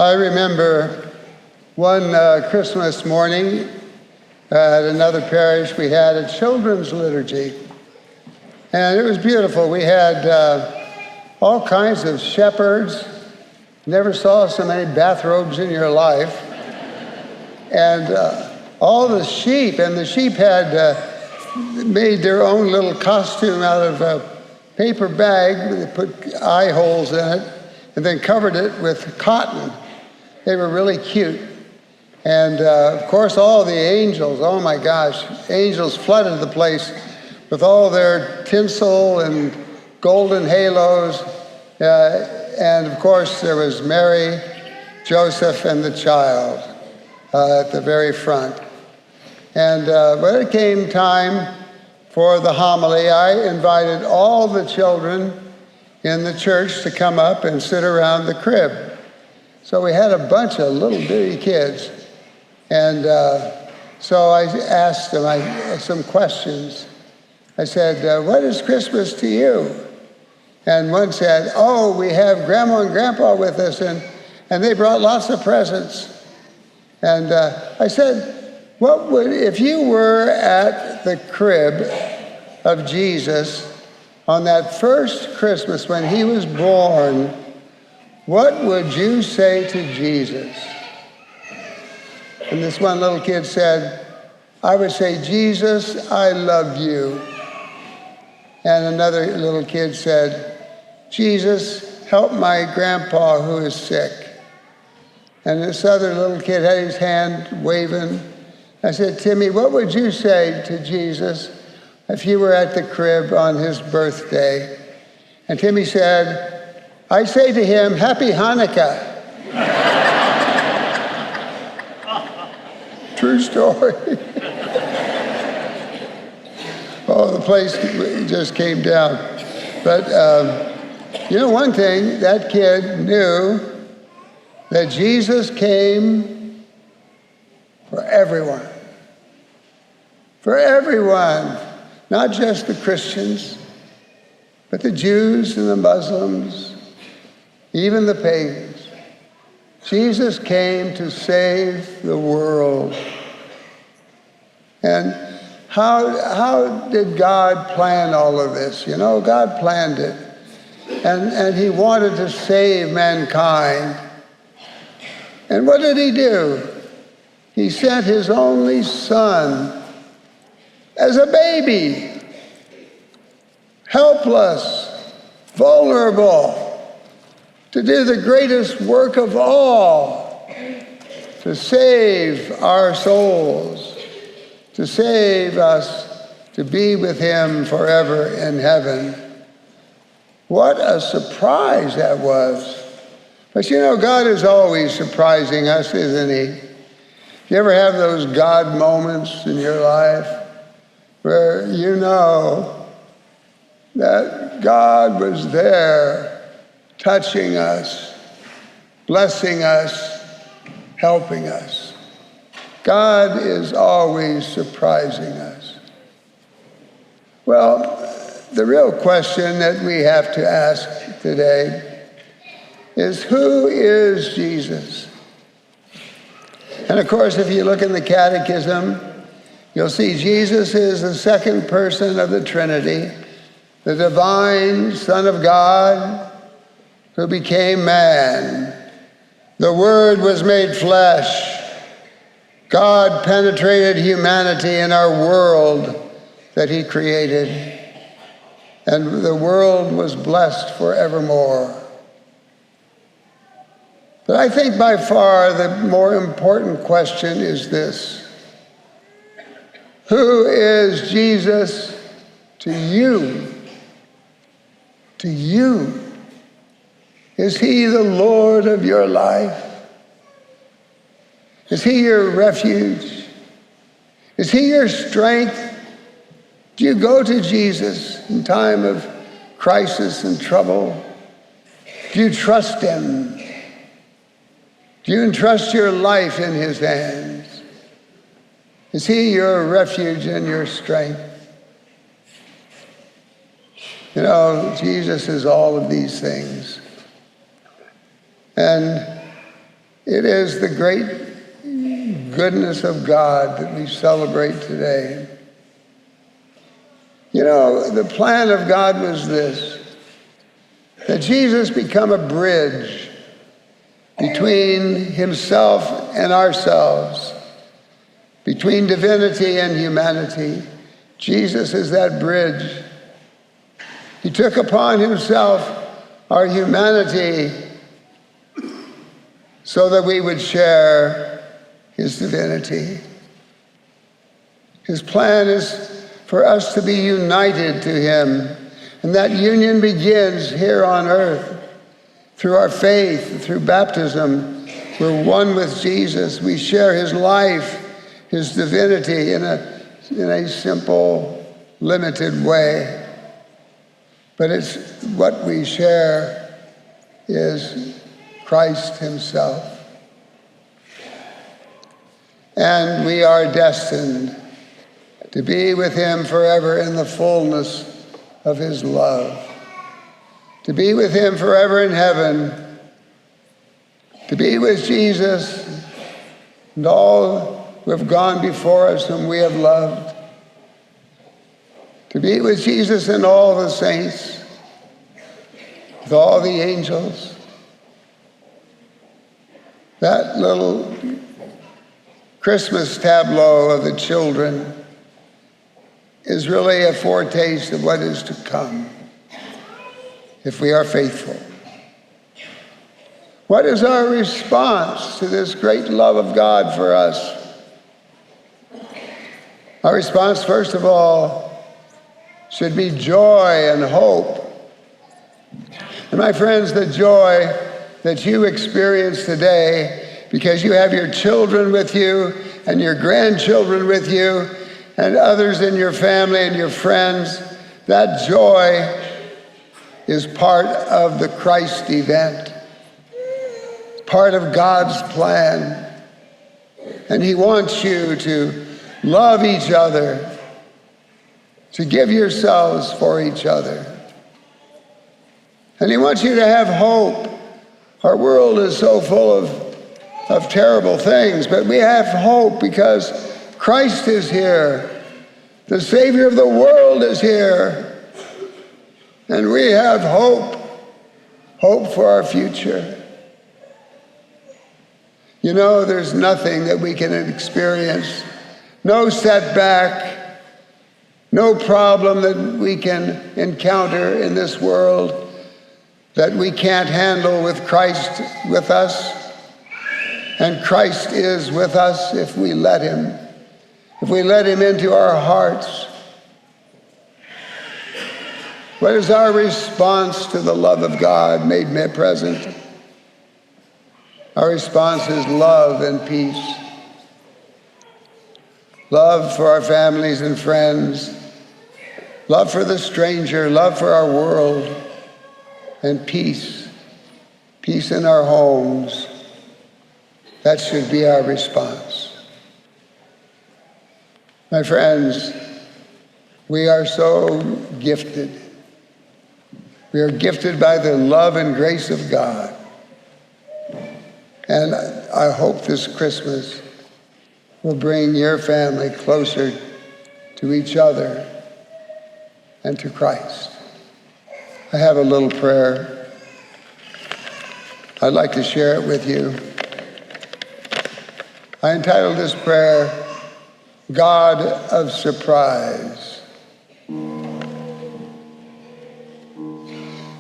I remember one Christmas morning at another parish, we had a children's liturgy. And it was beautiful. We had all kinds of shepherds. Never saw so many bathrobes in your life. And all the sheep, and the sheep had made their own little costume out of a paper bag. They put eye holes in it and then covered it with cotton. They were really cute. And of course, all the angels, oh my gosh, angels flooded the place with all their tinsel and golden halos. And of course, there was Mary, Joseph, and the child at the very front. And when it came time for the homily, I invited all the children in the church to come up and sit around the crib. So we had a bunch of little bitty kids. And so I asked them some questions. I said, what is Christmas to you? And one said, oh, we have Grandma and Grandpa with us, and they brought lots of presents. And I said, if you were at the crib of Jesus on that first Christmas when he was born, what would you say to Jesus? And this one little kid said, I would say, Jesus, I love you. And another little kid said, Jesus, help my grandpa who is sick. And this other little kid had his hand waving. I said, Timmy, what would you say to Jesus if you were at the crib on his birthday? And Timmy said, I say to him, Happy Hanukkah. True story. Oh, the place just came down. But you know one thing, that kid knew that Jesus came for everyone. For everyone, not just the Christians, but the Jews and the Muslims, even the pagans. Jesus came to save the world. And how did God plan all of this? You know, God planned it. And he wanted to save mankind. And what did he do? He sent his only son as a baby, helpless, vulnerable, to do the greatest work of all, to save our souls, to save us, to be with him forever in heaven. What a surprise that was. But you know, God is always surprising us, isn't he? You ever have those God moments in your life where you know that God was there touching us, blessing us, helping us? God is always surprising us. Well, the real question that we have to ask today is, who is Jesus? And of course, if you look in the Catechism, you'll see Jesus is the second person of the Trinity, the divine Son of God who became man. The Word was made flesh. God penetrated humanity in our world that he created, and the world was blessed forevermore. But I think by far the more important question is this: who is Jesus to you? To you? Is he the Lord of your life? Is he your refuge? Is he your strength? Do you go to Jesus in time of crisis and trouble? Do you trust him? Do you entrust your life in his hands? Is he your refuge and your strength? You know, Jesus is all of these things. And It is the great goodness of God that we celebrate today. You know, the plan of God was this, that Jesus become a bridge between himself and ourselves, between divinity and humanity. Jesus is that bridge. He took upon himself our humanity so that we would share his divinity. His plan is for us to be united to him, and that union begins here on earth. Through our faith, through baptism, we're one with Jesus. We share his life, his divinity in a simple, limited way. But it's what we share is Christ himself. And we are destined to be with him forever in the fullness of his love. To be with him forever in heaven, to be with Jesus and all who have gone before us whom we have loved, to be with Jesus and all the saints, with all the angels. That little Christmas tableau of the children is really a foretaste of what is to come, if we are faithful. What is our response to this great love of God for us? Our response, first of all, should be joy and hope. And my friends, the joy that you experience today because you have your children with you and your grandchildren with you and others in your family and your friends, that joy is part of the Christ event, part of God's plan. And he wants you to love each other, to give yourselves for each other. And he wants you to have hope. Our world is so full of terrible things, but we have hope because Christ is here. The Savior of the world is here. And we have hope for our future. You know, there's nothing that we can experience, no setback, no problem that we can encounter in this world that we can't handle with Christ with us. And Christ is with us if we let him into our hearts. What is our response to the love of God made present? Our response is love and peace. Love for our families and friends, love for the stranger, love for our world, and peace. Peace in our homes. That should be our response. My friends, we are so gifted. We are gifted by the love and grace of God. And I hope this Christmas will bring your family closer to each other and to Christ. I have a little prayer. I'd like to share it with you. I entitled this prayer, God of Surprise.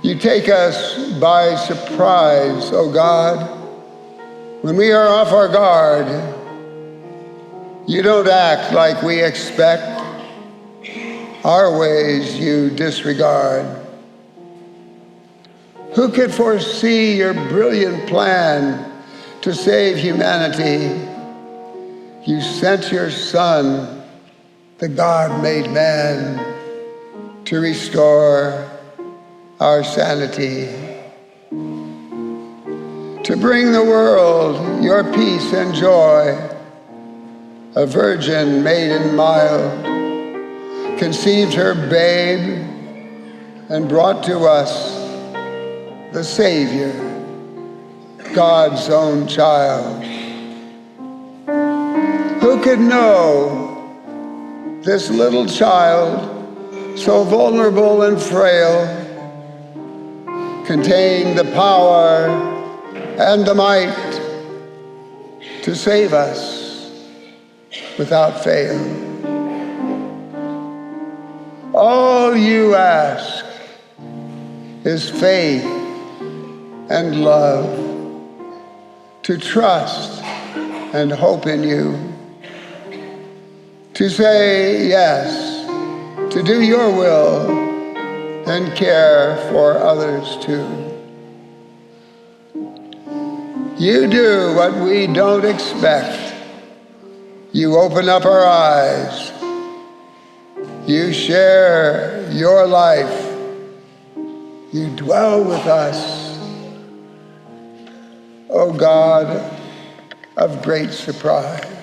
You take us by surprise, O God. When we are off our guard, you don't act like we expect. Our ways you disregard. Who could foresee your brilliant plan to save humanity? You sent your Son, the God-made man, to restore our sanity, to bring the world your peace and joy. A virgin maiden mild conceived her babe and brought to us the Savior, God's own child. Who could know this little child, so vulnerable and frail, contained the power and the might to save us without fail? All you ask is faith and love, to trust and hope in you, to say yes, to do your will and care for others too. You do what we don't expect. You open up our eyes. You share your life. You dwell with us. O God of great surprise.